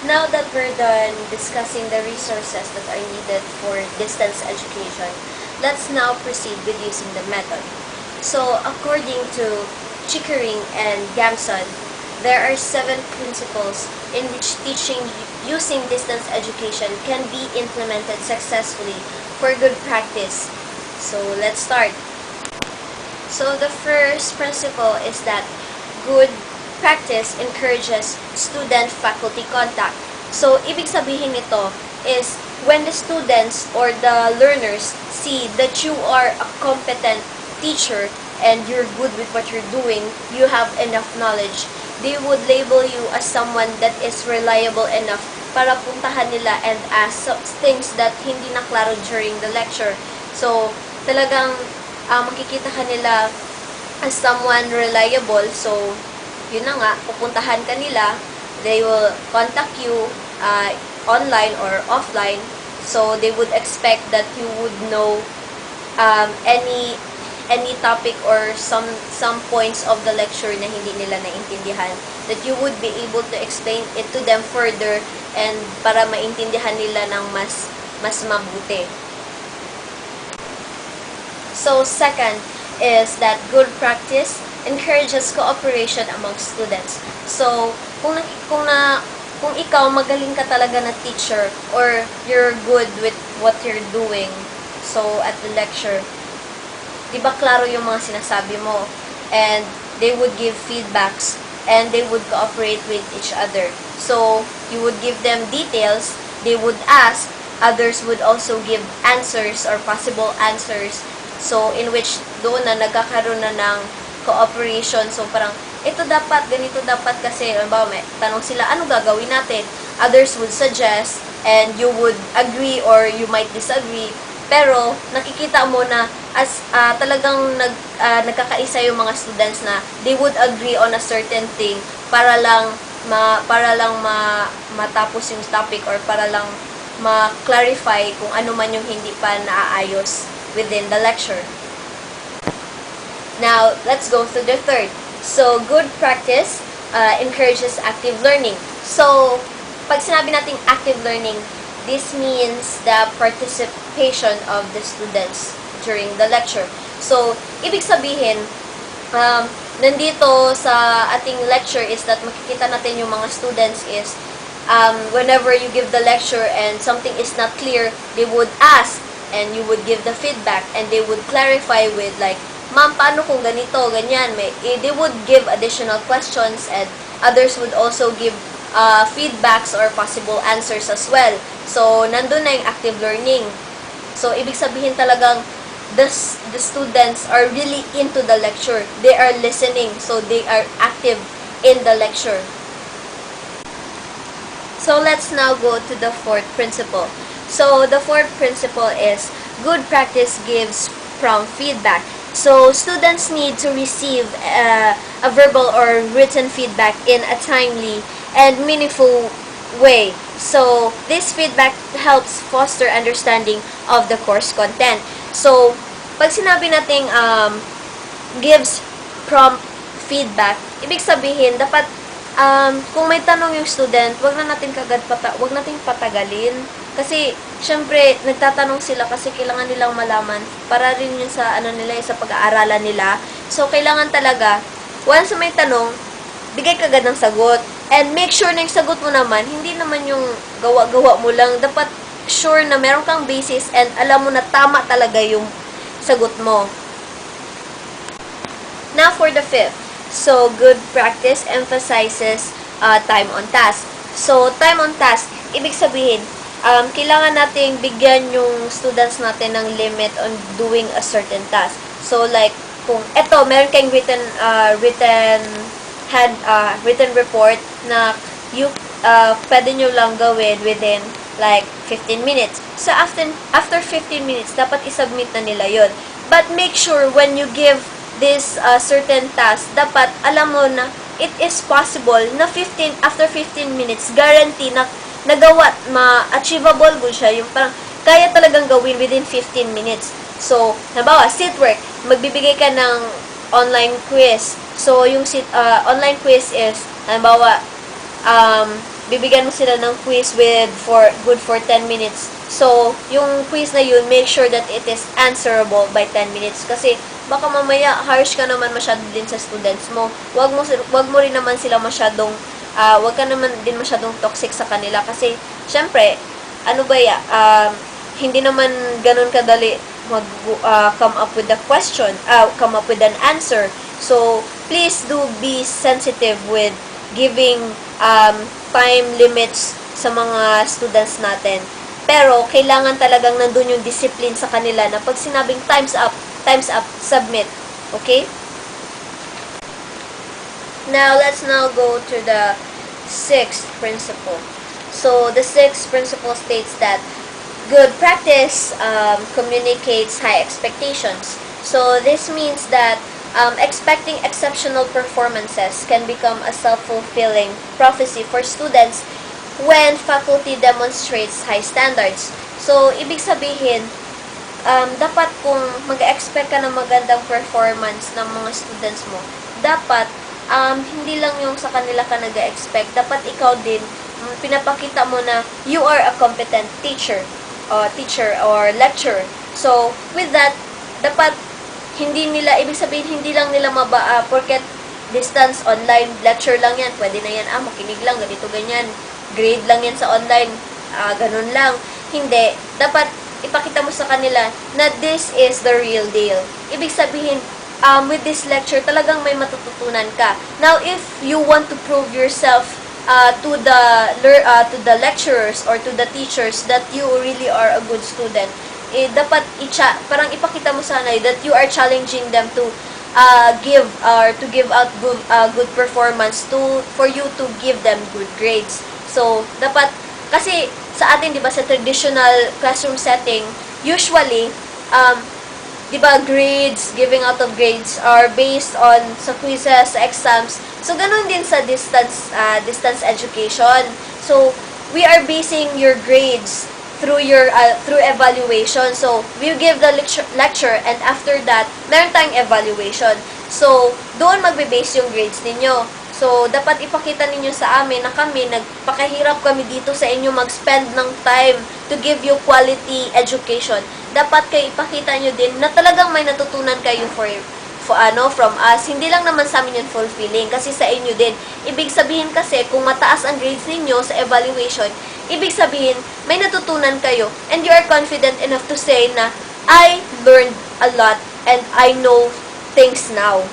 Now that we're done discussing the resources that are needed for distance education, let's now proceed with using the method. So, according to Chickering and Gamson, there are 7 principles in which teaching using distance education can be implemented successfully for good practice. So, let's start. So, the first principle is that good practice encourages student-faculty contact. So, ibig sabihin nito is when the students or the learners see that you are a competent teacher and you're good with what you're doing, you have enough knowledge, they would label you as someone that is reliable enough para puntahan nila and ask things that hindi na klaro during the lecture. So, talagang makikita ka nila as someone reliable. So, yun na nga, pupuntahan ka nila, they will contact you online or offline, so they would expect that you would know any topic or some points of the lecture na hindi nila naintindihan, that you would be able to explain it to them further and para maintindihan nila ng mas mabuti. So, second is that good practice encourages cooperation among students. So, kung ikaw magaling ka talaga na teacher or you're good with what you're doing, so at the lecture, di ba klaro yung mga sinasabi mo, and they would give feedbacks and they would cooperate with each other. So, you would give them details, they would ask, others would also give answers or possible answers. So, in which doon na nagkakaroon na ng cooperation. So, parang, ito dapat, ganito dapat kasi, may tanong sila, ano gagawin natin? Others would suggest, and you would agree or you might disagree. Pero, nakikita mo na as talagang nagkakaisa yung mga students na they would agree on a certain thing para lang matapos yung topic or para lang ma-clarify kung ano man yung hindi pa naaayos within the lecture. Now, let's go to the third. So, good practice encourages active learning. So, pag sinabi nating active learning, this means the participation of the students during the lecture. So, ibig sabihin, nandito sa ating lecture is that makikita natin yung mga students is whenever you give the lecture and something is not clear, they would ask and you would give the feedback and they would clarify with like, ma'am, paano kung ganito, ganyan? They would give additional questions and others would also give feedbacks or possible answers as well. So, nandun na yung active learning. So, ibig sabihin talagang the students are really into the lecture. They are listening. So, they are active in the lecture. So, let's now go to the fourth principle. So, the fourth principle is good practice gives prompt feedback. So, students need to receive a verbal or written feedback in a timely and meaningful way. So, this feedback helps foster understanding of the course content. So, pag sinabi nating gives prompt feedback, ibig sabihin, dapat kung may tanong yung student, wag nating patagalin. Kasi, syempre, nagtatanong sila kasi kailangan nilang malaman para rin yun sa, sa pag-aaralan nila. So, kailangan talaga, once may tanong, bigay ka agad ng sagot. And make sure na yung sagot mo naman, hindi naman yung gawa-gawa mo lang. Dapat sure na meron kang basis and alam mo na tama talaga yung sagot mo. Now, for the fifth. So, good practice emphasizes time on task. So, time on task, ibig sabihin, kailangan nating bigyan yung students natin ng limit on doing a certain task. So, like, kung eto, meron kayong written report na pwede nyo lang gawin within like 15 minutes. So, after 15 minutes, dapat isubmit na nila yun. But make sure when you give this certain task, dapat alam mo na it is possible na after 15 minutes, guarantee na nagawa, ma-achievable good siya, yung parang kaya talagang gawin within 15 minutes. So, halimbawa, sit work, magbibigay ka ng online quiz. So, yung online quiz is, halimbawa, bibigyan mo sila ng quiz good for 10 minutes. So, yung quiz na yun, make sure that it is answerable by 10 minutes. Kasi, baka mamaya, harsh ka naman masyado din sa students mo. Wag mo rin naman sila masyadong, wag ka naman din masyadong toxic sa kanila. Kasi, syempre, ano ba hindi naman ganun kadali come up with a question, come up with an answer. So, please do be sensitive with giving time limits sa mga students natin. Pero, kailangan talagang nandun yung discipline sa kanila na pag sinabing time's up, submit. Okay? Now, let's now go to the sixth principle. So, the sixth principle states that good practice communicates high expectations. So, this means that expecting exceptional performances can become a self-fulfilling prophecy for students when faculty demonstrates high standards. So, ibig sabihin, dapat kung mag-expect ka ng magandang performance ng mga students mo, dapat hindi lang yung sa kanila ka nag-expect, dapat ikaw din pinapakita mo na you are a competent teacher or lecturer. So, with that, dapat ibig sabihin, hindi lang nila porket distance, online, lecture lang yan, pwede na yan, makinig lang, ganito, ganyan, grade lang yan sa online, ganun lang. Hindi. Dapat ipakita mo sa kanila na this is the real deal. Ibig sabihin, with this lecture, talagang may matututunan ka. Now, if you want to prove yourself to the lecturers or to the teachers that you really are a good student, dapat parang ipakita mo sana that you are challenging them to give out good performance for you to give them good grades. So, dapat, kasi sa atin, di ba, sa traditional classroom setting, usually, di ba, giving out of grades are based on sa quizzes, sa exams. So, ganun din sa distance education. So, we are basing your grades through evaluation. So, we give the lecture and after that, meron tayong evaluation. So, doon magbe-base yung grades ninyo. So, dapat ipakita ninyo sa amin na nagpakahirap kami dito sa inyo mag-spend ng time to give you quality education. Dapat kayo ipakita nyo din na talagang may natutunan kayo from us. Hindi lang naman sa amin yung fulfilling, kasi sa inyo din. Ibig sabihin kasi, kung mataas ang grades ninyo sa evaluation, ibig sabihin, may natutunan kayo, and you are confident enough to say na, I learned a lot, and I know things now.